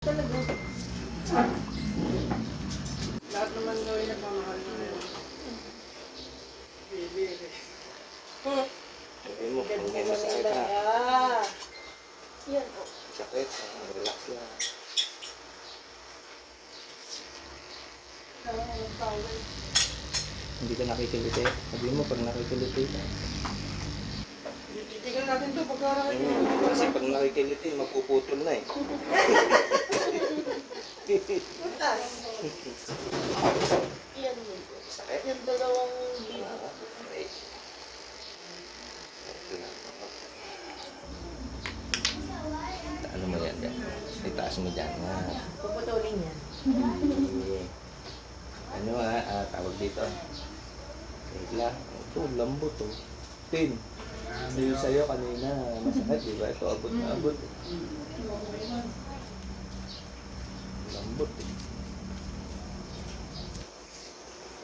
Talaga. Lahat naman gawin nagmamahal na rin. Bibili. Sabi mo, kung may masakit ha. Yan o. Sakit, relax lang. Hindi ka nakikiliti. Sabi mo, pag nakikiliti ka. Titigan natin ito pagkarakit mo. Kasi pag nakikiliti, magpuputol na eh. Putas. Yan yun. Sakit? Yung dalawang bibo. Okay. Ano mo yan dyan? Itaas mo dyan. Puputulin yan. Okay. Ano tawag dito? Wait lang. Ito, lambot oh. Tin. Sabi sa'yo kanina, masakit, di ba? Ito, abot na abot. Lambot eh.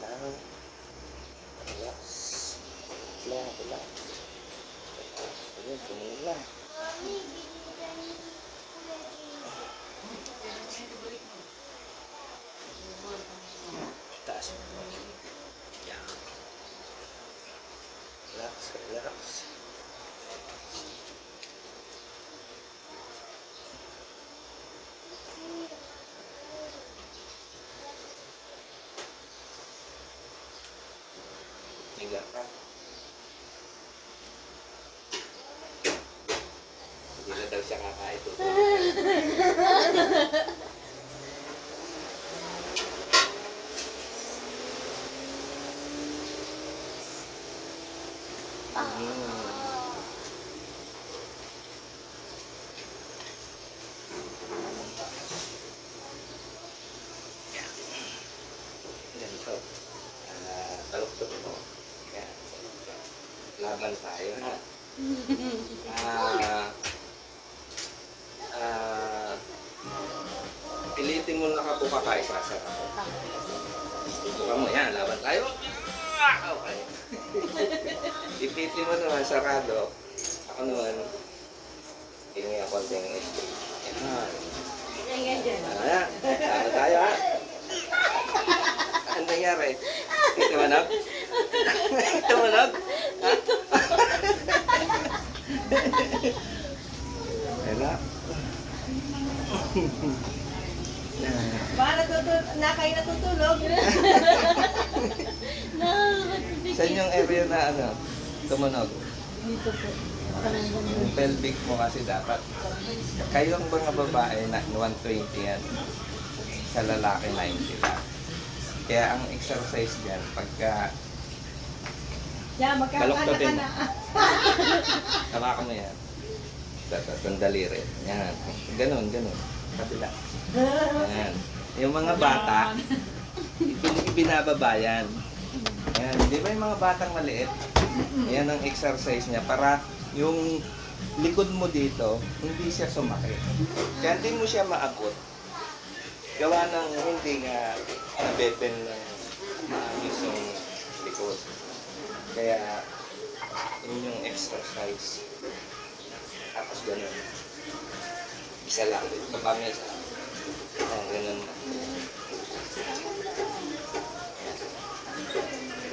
Lang. Relax. Relax, relax. Ayan, tumingin lang. Taas mo. Yan. Relax, relax. Higa ka. Hindi na daw siya kakain. Ganito. Taluktok mo. Yan. Laban tayo ha. Pilitin mo nakabuka ka, isasara ko. Buka mo yan, laban tayo. Okay. Ipitin mo naman, sarado. Ako naman, hingi ako konting escape. Yan. Yan dyan. Ayan, laban tayo ha. Ano nangyari? Tumanog? Tumanog? Ha? Ela? Baka kayo natutulog. Saan yung area na ano? Tumunog? Dito po. Yung pelvic mo kasi dapat. Kayong mga babae na 120 yan. Sa lalaki 90 lang. Kaya ang exercise dyan, pagka Yan, magkakana ka na. hawakan mo yan. Sandali rin. Yan. Ganon, ganon. Kabila. Yan. Yung mga bata, ibinababa yan. Yan. Di ba yung mga batang maliit? Yan ang exercise niya para yung likod mo dito, hindi siya sumakit. Kaya hindi mo siya maabot. Gawa ng hindi nga nabeben ng maayos yung likod. Kaya, yun yung exercise. Tapos ganun. Isa lang. Kapag isa. Ganun.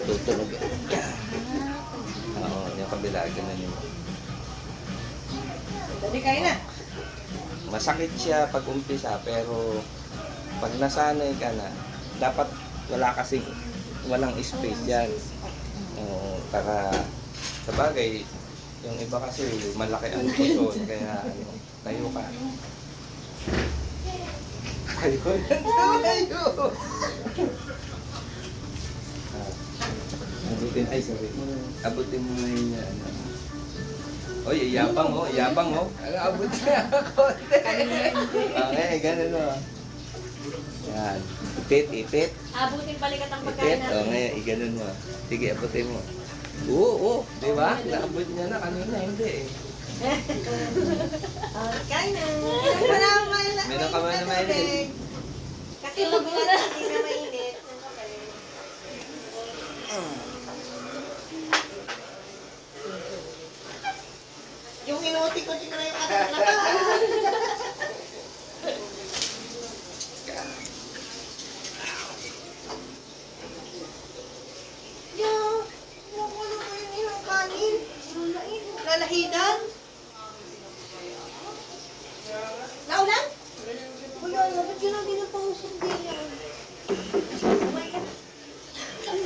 Tutunog yan. Oo, yung kabila. Ganun yun. Dali kayo na. Masakit siya pag umpisa, pero pag nasanay ka na, dapat walang space yan. Para sa bagay, yung iba kasi malaki ang puso, kaya ano, tayo ka. Tayo! Abutin, ay sorry. Abutin mo na yun yan. Oy, yabang oh, yabang oh. Abutin na ako. Okay, ganun oh. Yan. Ipit, ipit. Abutin balikat ang pagkain Ipit, oh, ngayon, iganon mo. Sige, abutin mo. Oo, di ba? Naabot niya na kanina, hindi eh. Kain na. Meron Meron ka man na mainit. Kasi mabulat, hindi na mainit. Yung inuti ko, hindi ko na yung anak na. Bakit yun ang ginapangusog din yan?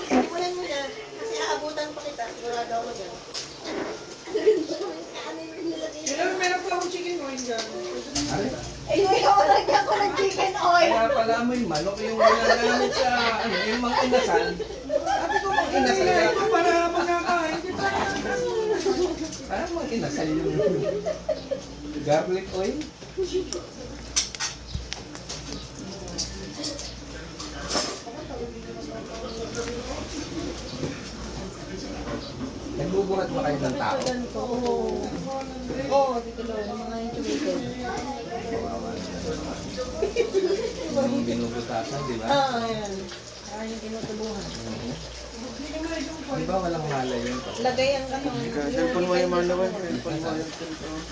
Simulan mo na. Kasi aabutan pa kita. Sigurado ako dyan. Meron pa akong chicken wing dyan. Ay, ikaw lagyan ko ng chicken oil. Kaya pala may manok yung ginagamit sa, ano, yung mga inasal. Sabi ko mga inasal Kaya na. ito para makakain. Di ba? Parang mga inasal yung garlic oil. Nagbubuhat ba kayo ng tao? Oo, dito lang. Mga intubated. Yung binubutasan, di ba? Oo, yan. Saka yung tinutubuhan. Di ba walang malay yun? Lagay ang ano. Cellphone mo yung mga naman. Cellphone mo yung cellphone.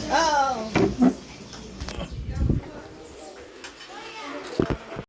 Oo.